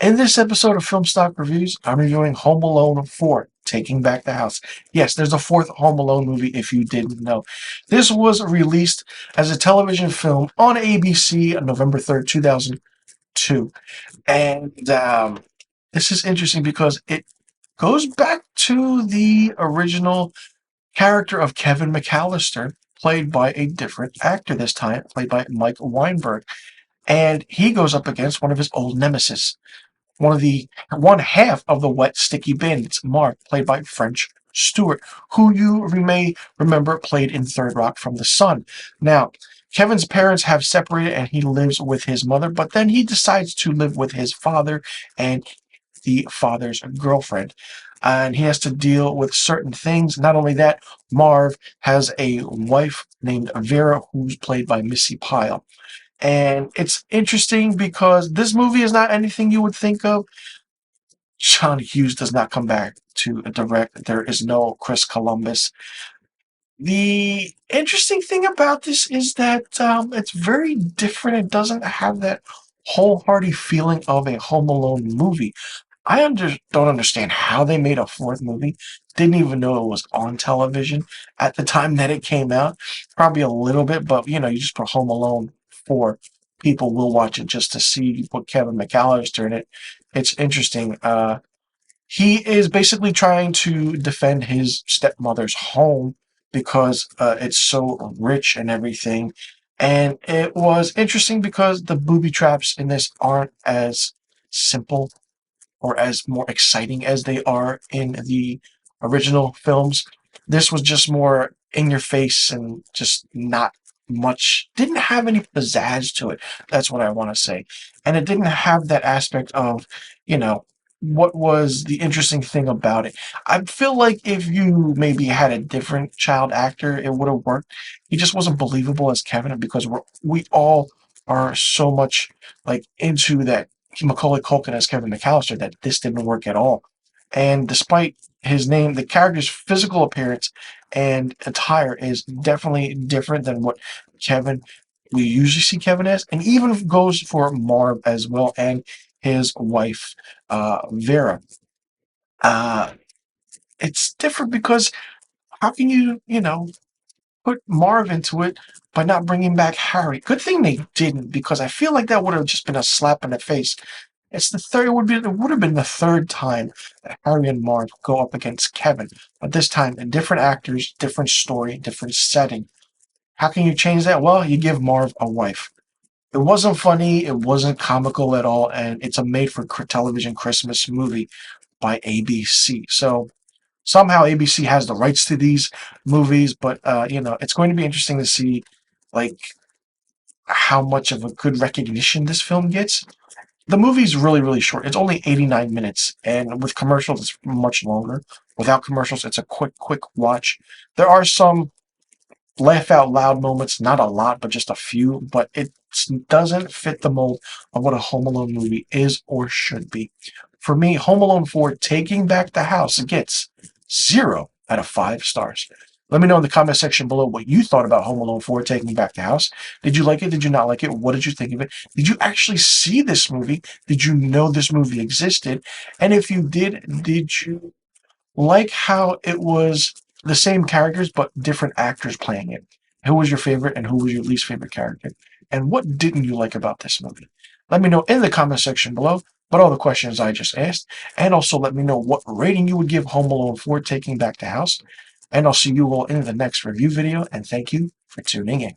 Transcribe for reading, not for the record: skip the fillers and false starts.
In this episode of Film Stock Reviews, I'm reviewing Home Alone 4, Taking Back the House. Yes, there's a fourth Home Alone movie if you didn't know. This was released as a television film on ABC on November 3rd, 2002. And this is interesting because it goes back to the original character of Kevin McAllister, played by a different actor this time, played by Mike Weinberg. And he goes up against one of his old nemesis, one half of the Wet Sticky Bandits, Mark, played by French Stewart, who you may remember played in Third Rock from the Sun. Now, Kevin's parents have separated and he lives with his mother, but then he decides to live with his father and the father's girlfriend. And he has to deal with certain things. Not only that, Marv has a wife named Vera, who's played by Missy Pyle. And it's interesting because this movie is not anything you would think of. John Hughes does not come back to direct. There is no Chris Columbus. The interesting thing about this is that it's very different. It doesn't have that wholehearted feeling of a Home Alone movie. Don't understand how they made a fourth movie. Didn't even know it was on television at the time that it came out. Probably a little bit, but you just put Home Alone 4. People will watch it just to see you put Kevin McAllister in it. It's interesting. He is basically trying to defend his stepmother's home because it's so rich and everything. And it was interesting because the booby traps in this aren't as simple or as more exciting as they are in the original films. This was just more in your face and just not much, didn't have any pizzazz to it. That's what I want to say. And it didn't have that aspect of, what was the interesting thing about it. I feel like if you maybe had a different child actor, it would have worked. He just wasn't believable as Kevin because we all are so much like into that Macaulay Culkin as Kevin McAllister that this didn't work at all. And despite his name, the character's physical appearance and attire is definitely different than what Kevin we usually see Kevin as, and even goes for Marv as well and his wife Vera. Uh, it's different because how can you put Marv into it by not bringing back Harry? Good thing they didn't, because I feel like that would have just been a slap in the face. It's the third. It would have been the third time that Harry and Marv go up against Kevin, but this time, different actors, different story, different setting. How can you change that? Well, you give Marv a wife. It wasn't funny. It wasn't comical at all, and it's a made-for-television Christmas movie by ABC. So somehow ABC has the rights to these movies, but it's going to be interesting to see like how much of a good recognition this film gets. The movie's really, really short. It's only 89 minutes, and with commercials, it's much longer. Without commercials, it's a quick watch. There are some laugh out loud moments, not a lot, but just a few, but it doesn't fit the mold of what a Home Alone movie is or should be. For me, Home Alone 4 Taking Back the House gets 0 out of 5 stars. Let me know in the comment section below what you thought about Home Alone 4 Taking Back the House. Did you like it? Did you not like it? What did you think of it? Did you actually see this movie? Did you know this movie existed? And if you did you like how it was the same characters but different actors playing it? Who was your favorite and who was your least favorite character? And what didn't you like about this movie? Let me know in the comment section below about all the questions I just asked, and also let me know what rating you would give Home Alone 4 Taking Back the House. And I'll see you all in the next review video, and thank you for tuning in.